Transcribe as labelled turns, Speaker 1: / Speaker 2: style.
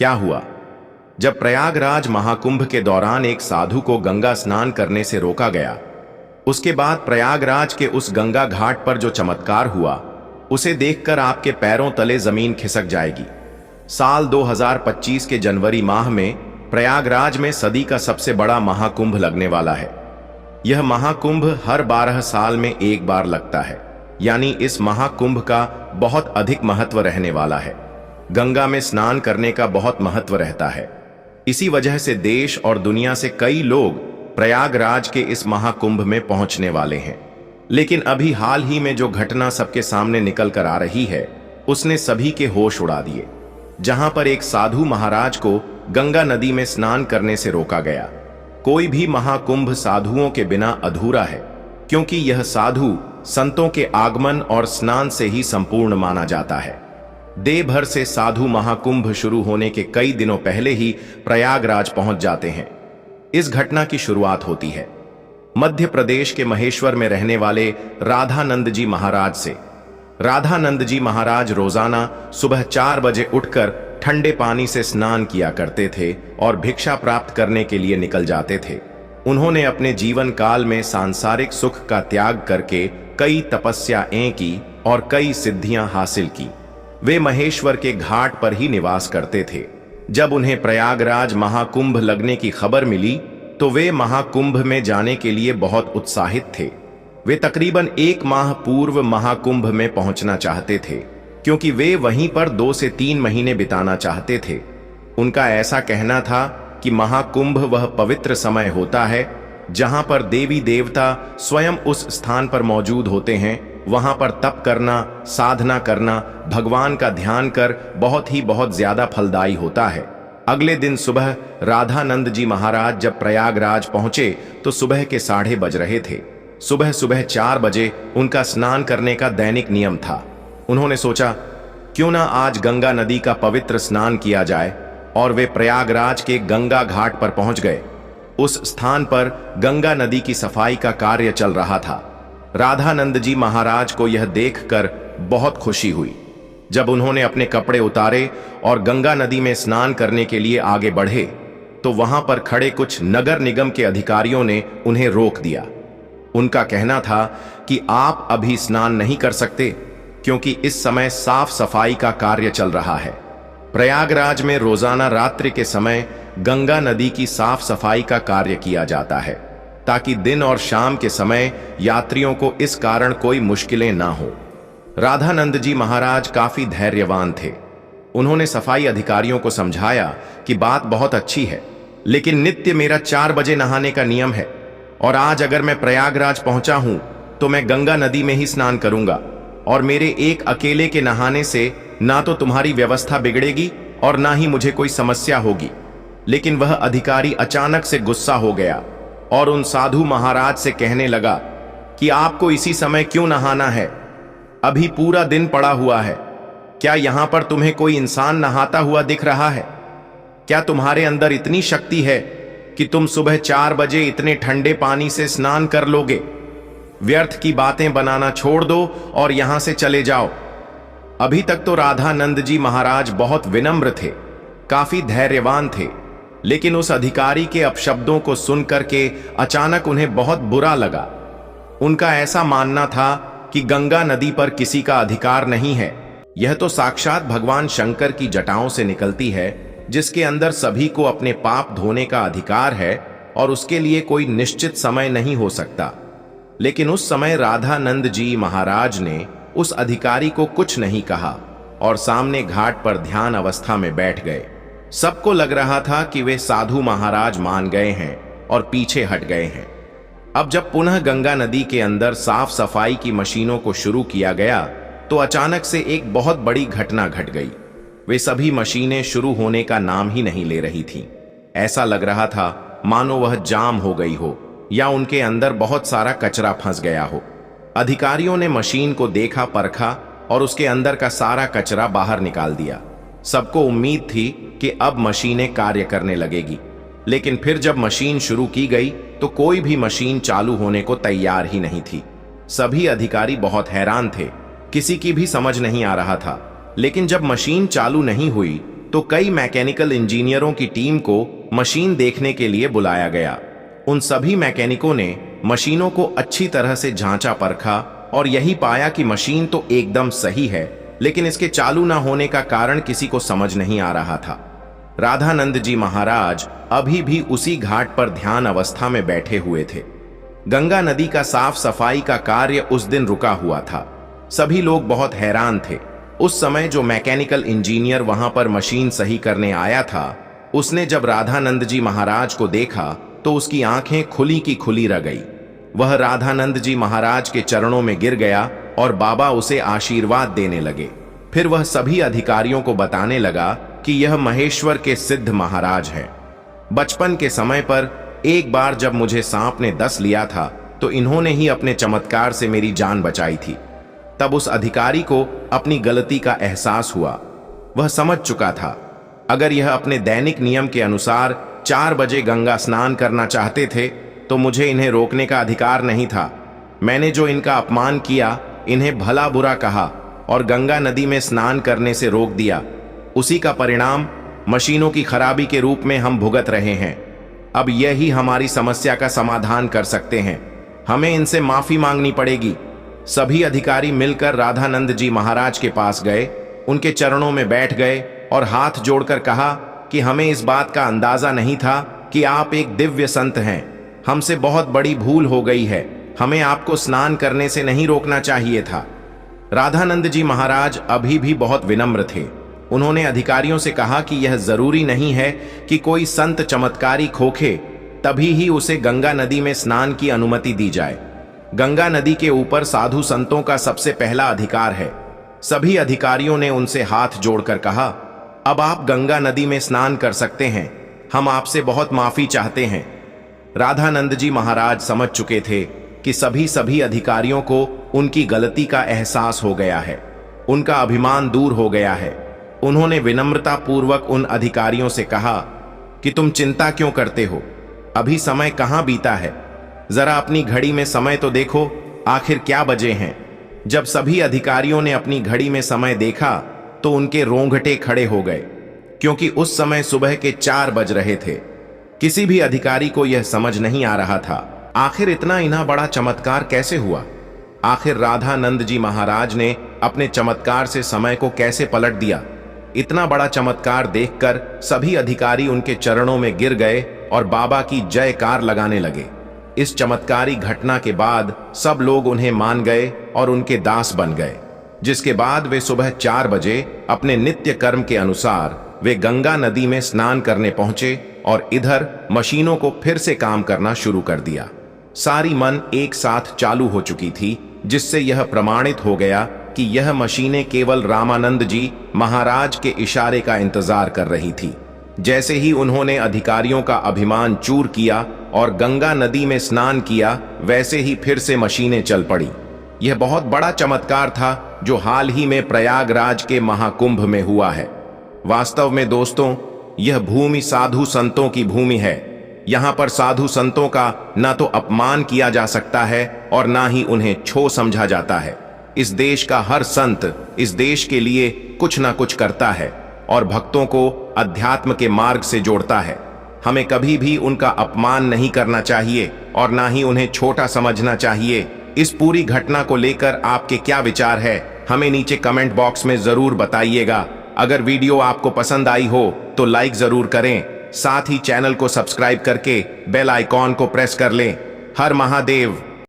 Speaker 1: क्या हुआ? जब प्रयागराज महाकुंभ के दौरान एक साधु को गंगा स्नान करने से रोका गया, उसके बाद प्रयागराज के उस गंगा घाट पर जो चमत्कार हुआ, उसे देखकर आपके पैरों तले जमीन खिसक जाएगी। साल 2025 के जनवरी माह में प्रयागराज में सदी का सबसे बड़ा महाकुंभ लगने वाला है। यह महाकुंभ हर 12 साल में एक बार लगता है, यानी इस महाकुंभ का बहुत अधिक महत्व रहने वाला है। गंगा में स्नान करने का बहुत महत्व रहता है। इसी वजह से देश और दुनिया से कई लोग प्रयागराज के इस महाकुंभ में पहुंचने वाले हैं। लेकिन अभी हाल ही में जो घटना सबके सामने निकल कर आ रही है, उसने सभी के होश उड़ा दिए। जहां पर एक साधु महाराज को गंगा नदी में स्नान करने से रोका गया। कोई भी महाकुंभ साधुओं के बिना अधूरा है, क्योंकि यह साधु संतों के आगमन और स्नान से ही संपूर्ण माना जाता है। देव भर से साधु महाकुंभ शुरू होने के कई दिनों पहले ही प्रयागराज पहुंच जाते हैं। इस घटना की शुरुआत होती है मध्य प्रदेश के महेश्वर में रहने वाले राधानंद जी महाराज से। राधानंद जी महाराज रोजाना सुबह 4 बजे उठकर ठंडे पानी से स्नान किया करते थे और भिक्षा प्राप्त करने के लिए निकल जाते थे। उन्होंने अपने जीवन काल में सांसारिक सुख का त्याग करके कई तपस्याएं की और कई सिद्धियां हासिल की। वे महेश्वर के घाट पर ही निवास करते थे। जब उन्हें प्रयागराज महाकुंभ लगने की खबर मिली तो वे महाकुंभ में जाने के लिए बहुत उत्साहित थे। वे तकरीबन 1 माह पूर्व महाकुंभ में पहुंचना चाहते थे, क्योंकि वे वहीं पर 2 से 3 महीने बिताना चाहते थे। उनका ऐसा कहना था कि महाकुंभ वह पवित्र समय होता है जहां पर देवी देवता स्वयं उस स्थान पर मौजूद होते हैं। वहां पर तप करना, साधना करना, भगवान का ध्यान कर बहुत ज्यादा फलदायी होता है। अगले दिन सुबह राधानंद जी महाराज जब प्रयागराज पहुंचे तो सुबह के 8:30 बज रहे थे। सुबह 4 बजे उनका स्नान करने का दैनिक नियम था। उन्होंने सोचा, क्यों ना आज गंगा नदी का पवित्र स्नान किया जाए, और वे प्रयागराज के गंगा घाट पर पहुंच गए। उस स्थान पर गंगा नदी की सफाई का कार्य चल रहा था। राधानंद जी महाराज को यह देखकर बहुत खुशी हुई। जब उन्होंने अपने कपड़े उतारे और गंगा नदी में स्नान करने के लिए आगे बढ़े तो वहां पर खड़े कुछ नगर निगम के अधिकारियों ने उन्हें रोक दिया। उनका कहना था कि आप अभी स्नान नहीं कर सकते, क्योंकि इस समय साफ सफाई का कार्य चल रहा है। प्रयागराज में रोजाना रात्रि के समय गंगा नदी की साफ सफाई का कार्य किया जाता है, ताकि दिन और शाम के समय यात्रियों को इस कारण कोई मुश्किलें ना हो। राधानंद जी महाराज काफी धैर्यवान थे। उन्होंने सफाई अधिकारियों को समझाया कि बात बहुत अच्छी है, लेकिन नित्य मेरा 4 बजे नहाने का नियम है, और आज अगर मैं प्रयागराज पहुंचा हूं तो मैं गंगा नदी में ही स्नान करूंगा, और मेरे एक अकेले के नहाने से ना तो तुम्हारी व्यवस्था बिगड़ेगी और ना ही मुझे कोई समस्या होगी। लेकिन वह अधिकारी अचानक से गुस्सा हो गया और उन साधु महाराज से कहने लगा कि आपको इसी समय क्यों नहाना है? अभी पूरा दिन पड़ा हुआ है। क्या यहां पर तुम्हें कोई इंसान नहाता हुआ दिख रहा है? क्या तुम्हारे अंदर इतनी शक्ति है कि तुम सुबह 4 बजे इतने ठंडे पानी से स्नान कर लोगे? व्यर्थ की बातें बनाना छोड़ दो और यहां से चले जाओ। अभी तक तो राधानंद जी महाराज बहुत विनम्र थे, काफी धैर्यवान थे, लेकिन उस अधिकारी के अपशब्दों को सुनकर के अचानक उन्हें बहुत बुरा लगा। उनका ऐसा मानना था कि गंगा नदी पर किसी का अधिकार नहीं है। यह तो साक्षात भगवान शंकर की जटाओं से निकलती है, जिसके अंदर सभी को अपने पाप धोने का अधिकार है और उसके लिए कोई निश्चित समय नहीं हो सकता। लेकिन उस समय राधानंद जी महाराज ने उस अधिकारी को कुछ नहीं कहा और सामने घाट पर ध्यान अवस्था में बैठ गए। सबको लग रहा था कि वे साधु महाराज मान गए हैं और पीछे हट गए हैं। अब जब पुनः गंगा नदी के अंदर साफ सफाई की मशीनों को शुरू किया गया तो अचानक से एक बहुत बड़ी घटना घट गई। वे सभी मशीनें शुरू होने का नाम ही नहीं ले रही थीं। ऐसा लग रहा था मानो वह जाम हो गई हो या उनके अंदर बहुत सारा कचरा फंस गया हो। अधिकारियों ने मशीन को देखा, परखा और उसके अंदर का सारा कचरा बाहर निकाल दिया। सबको उम्मीद थी कि अब मशीनें कार्य करने लगेगी, लेकिन फिर जब मशीन शुरू की गई तो कोई भी मशीन चालू होने को तैयार ही नहीं थी। सभी अधिकारी बहुत हैरान थे, किसी की भी समझ नहीं आ रहा था। लेकिन जब मशीन चालू नहीं हुई तो कई मैकेनिकल इंजीनियरों की टीम को मशीन देखने के लिए बुलाया गया। उन सभी मैकेनिकों ने मशीनों को अच्छी तरह से जांचा परखा और यही पाया कि मशीन तो एकदम सही है, लेकिन इसके चालू ना होने का कारण किसी को समझ नहीं आ रहा था। राधानंद जी महाराज अभी भी उसी घाट पर ध्यान अवस्था में बैठे हुए थे। गंगा नदी का साफ सफाई का कार्य उस दिन रुका हुआ था। सभी लोग बहुत हैरान थे। उस समय जो मैकेनिकल इंजीनियर वहां पर मशीन सही करने आया था, उसने जब राधानंद जी महाराज को देखा तो उसकी आंखें खुली की खुली रह गई। वह राधानंद जी महाराज के चरणों में गिर गया और बाबा उसे आशीर्वाद देने लगे। फिर वह सभी अधिकारियों को बताने लगा कि यह महेश्वर के सिद्ध महाराज हैं। बचपन के समय पर एक बार जब मुझे सांप ने डस लिया था तो इन्होंने ही अपने चमत्कार से मेरी जान बचाई थी। तब उस अधिकारी को अपनी गलती का एहसास हुआ। वह समझ चुका था अगर यह अपने दैनिक नियम के अनुसार 4 बजे गंगा स्नान करना चाहते थे तो मुझे इन्हें रोकने का अधिकार नहीं था। मैंने जो इनका अपमान किया, इन्हें भला बुरा कहा और गंगा नदी में स्नान करने से रोक दिया, उसी का परिणाम मशीनों की खराबी के रूप में हम भुगत रहे हैं। अब यही हमारी समस्या का समाधान कर सकते हैं। हमें इनसे माफी मांगनी पड़ेगी। सभी अधिकारी मिलकर राधानंद जी महाराज के पास गए, उनके चरणों में बैठ गए और हाथ जोड़कर कहा कि हमें इस बात का अंदाजा नहीं था कि आप एक दिव्य संत हैं। हमसे बहुत बड़ी भूल हो गई है। हमें आपको स्नान करने से नहीं रोकना चाहिए था। राधानंद जी महाराज अभी भी बहुत विनम्र थे। उन्होंने अधिकारियों से कहा कि यह जरूरी नहीं है कि कोई संत चमत्कारी खोखे तभी ही उसे गंगा नदी में स्नान की अनुमति दी जाए। गंगा नदी के ऊपर साधु संतों का सबसे पहला अधिकार है। सभी अधिकारियों ने उनसे हाथ जोड़कर कहा, अब आप गंगा नदी में स्नान कर सकते हैं। हम आपसे बहुत माफी चाहते हैं। राधानंद जी महाराज समझ चुके थे कि सभी अधिकारियों को उनकी गलती का एहसास हो गया है। उनका अभिमान दूर हो गया है। उन्होंने विनम्रता पूर्वक उन अधिकारियों से कहा कि तुम चिंता क्यों करते हो? अभी समय कहां बीता है? जरा अपनी घड़ी में समय तो देखो, आखिर क्या बजे हैं? जब सभी अधिकारियों ने अपनी घड़ी में समय देखा तो उनके रोंगटे खड़े हो गए, क्योंकि उस समय सुबह के 4 बज रहे थे। किसी भी अधिकारी को यह समझ नहीं आ रहा था आखिर इतना बड़ा चमत्कार कैसे हुआ। आखिर राधानंद जी महाराज ने अपने चमत्कार से समय को कैसे पलट दिया। इतना बड़ा चमत्कार देखकर सभी अधिकारी उनके चरणों में गिर गए और बाबा की जयकार लगाने लगे। इस चमत्कारी घटना के बाद सब लोग उन्हें मान गए और उनके दास बन गए, जिसके बाद वे सुबह 4 बजे अपने नित्य कर्म के अनुसार वे गंगा नदी में स्नान करने पहुंचे और इधर मशीनों को फिर से काम करना शुरू कर दिया। सारी मन एक साथ चालू हो चुकी थी, जिससे यह प्रमाणित हो गया कि यह मशीनें केवल रामानंद जी महाराज के इशारे का इंतजार कर रही थी। जैसे ही उन्होंने अधिकारियों का अभिमान चूर किया और गंगा नदी में स्नान किया, वैसे ही फिर से मशीनें चल पड़ी। यह बहुत बड़ा चमत्कार था जो हाल ही में प्रयागराज के महाकुंभ में हुआ है। वास्तव में दोस्तों, यह भूमि साधु संतों की भूमि है। यहां पर साधु संतों का ना तो अपमान किया जा सकता है और ना ही उन्हें छो समझा जाता है। इस देश का हर संत इस देश के लिए कुछ ना कुछ करता है और भक्तों को अध्यात्म के मार्ग से जोड़ता है। हमें कभी भी उनका अपमान नहीं करना चाहिए और ना ही उन्हें छोटा समझना चाहिए। इस पूरी घटना को लेकर आपके क्या विचार है, हमें नीचे कमेंट बॉक्स में जरूर बताइएगा। अगर वीडियो आपको पसंद आई हो तो लाइक जरूर करें, साथ ही चैनल को सब्सक्राइब करके बेल आइकॉन को प्रेस कर लें। हर महादेव।